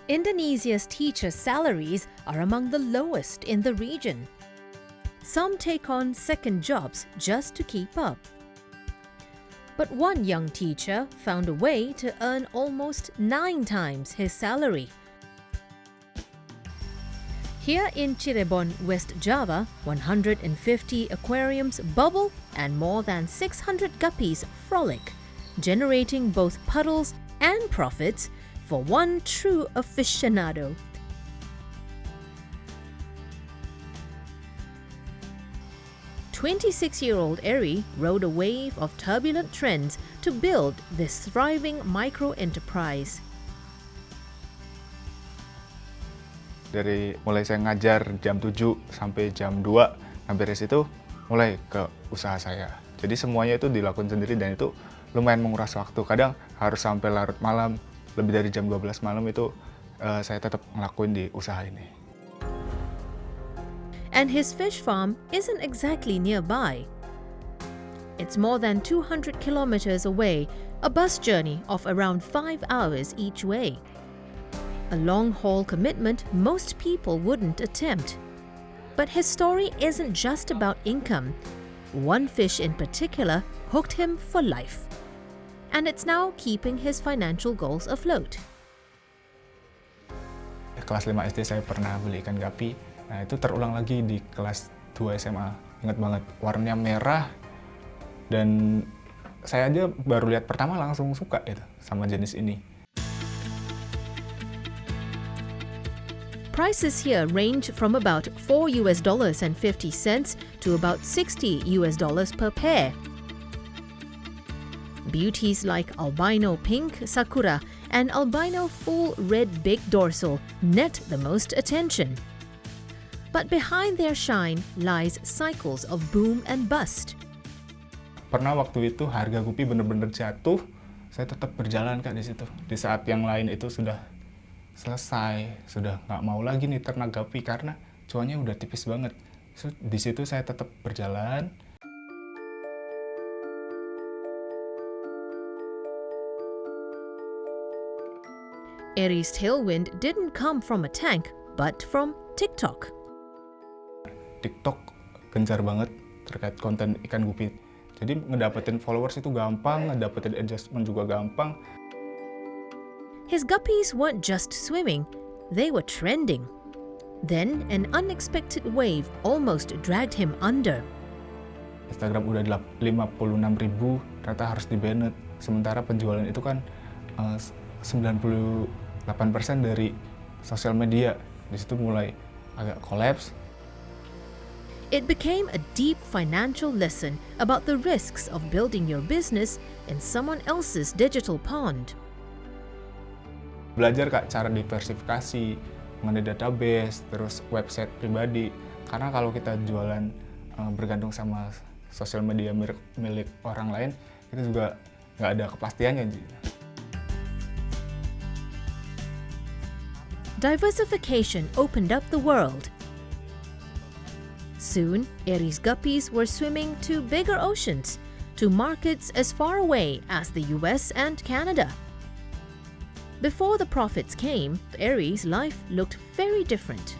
Indonesia's teacher salaries are among the lowest in the region. Some take on second jobs just to keep up. But one young teacher found a way to earn almost 9 times his salary. Here in Cirebon, West Java, 150 aquariums bubble and more than 600 guppies frolic, generating both puddles and profits for one true aficionado. "26-year-old Eri rode a wave of turbulent trends to build this thriving micro-enterprise. Dari mulai saya ngajar jam 7 sampai jam 2, nah beres itu mulai ke usaha saya. Jadi semuanya itu dilakukan sendiri dan itu lumayan menguras waktu. Kadang harus sampai larut malam, lebih dari jam 12 malam itu saya tetap ngelakuin di usaha ini. And his fish farm isn't exactly nearby. It's more than 200 kilometers away, a bus journey of around 5 hours each way. A long-haul commitment most people wouldn't attempt. But his story isn't just about income. One fish in particular hooked him for life. And it's now keeping his financial goals afloat. Kelas 5 SD saya pernah beli ikan gapi. Nah, itu terulang lagi di kelas 2 SMA. Ingat banget, warnanya merah. Dan saya aja baru lihat pertama langsung suka itu sama jenis ini. Prices here range from about $4.50 to about $60 per pair. Beauties like albino pink sakura and albino full red big dorsal net the most attention. But behind their shine lies cycles of boom and bust. Pernah waktu itu harga gupi bener-bener jatuh, saya tetap berjalan Kak di situ. Di saat yang lain itu sudah selesai, sudah nggak mau lagi nih ternak gapi karena cuannya udah tipis banget. So, di situ saya tetap berjalan. Eri's tailwind didn't come from a tank, but from TikTok. TikTok gencar banget terkait konten ikan gupi. Jadi ngedapetin followers itu gampang, ngedapetin adjustment juga gampang. His guppies weren't just swimming, they were trending. Then an unexpected wave almost dragged him under. Instagram udah 56.000, ternyata harus di-banned. Sementara penjualan itu kan 98% dari sosial media. Di situ mulai agak collapse. It became a deep financial lesson about the risks of building your business in someone else's digital pond. Belajar Kak cara diversifikasi, mengenai database, terus website pribadi. Karena kalau kita jualan bergantung sama sosial media milik orang lain, itu juga nggak ada kepastiannya. Diversification opened up the world. Soon, Eri's guppies were swimming to bigger oceans, to markets as far away as the US and Canada. Before the profits came, Eri's life looked very different.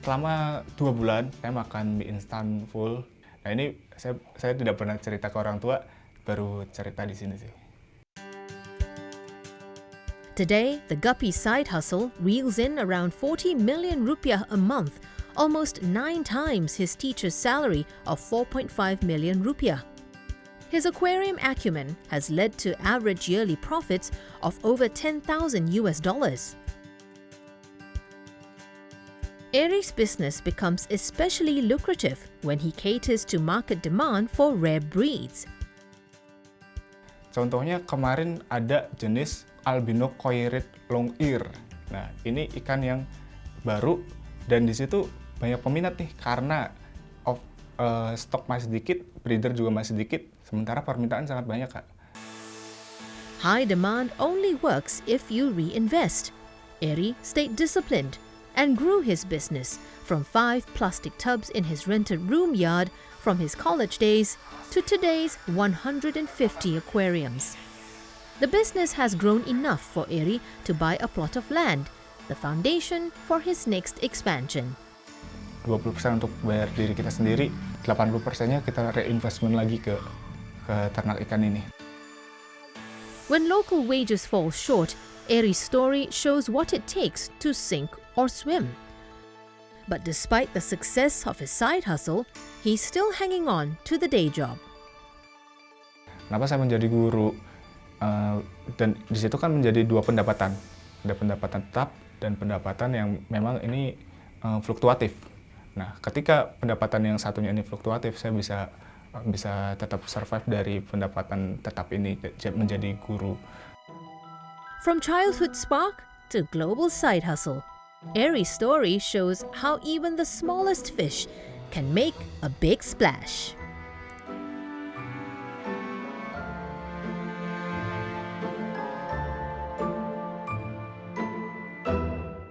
Selama 2 bulan, saya makan mie instan full. Nah ini saya tidak pernah cerita ke orang tua, baru cerita di sini sih. Today, the guppy side hustle reels in around 40 million rupiah a month, almost 9 times his teacher's salary of 4.5 million rupiah. His aquarium acumen has led to average yearly profits of over $10,000. Eri's business becomes especially lucrative when he caters to market demand for rare breeds. Contohnya kemarin ada jenis albino koirid long ear. Nah, ini ikan yang baru dan di situ banyak peminat nih karena stok masih sedikit, breeder juga masih sedikit, sementara permintaan sangat banyak Kak. High demand only works if you reinvest. Eri stayed disciplined and grew his business from 5 plastic tubs in his rented room yard from his college days to today's 150 aquariums. The business has grown enough for Eri to buy a plot of land, the foundation for his next expansion. 20% untuk bayar diri kita sendiri, 80%-nya kita reinvestment lagi ke ternak ikan ini. When local wages fall short, Eri's story shows what it takes to sink or swim. But despite the success of his side hustle, he's still hanging on to the day job. Kenapa saya menjadi guru? Dan di situ kan menjadi dua pendapatan. Ada pendapatan tetap dan pendapatan yang memang ini fluktuatif. Nah, ketika pendapatan yang satunya ini fluktuatif, saya bisa tetap survive dari pendapatan tetap ini menjadi guru. From childhood spark to global side hustle, Eri's story shows how even the smallest fish can make a big splash.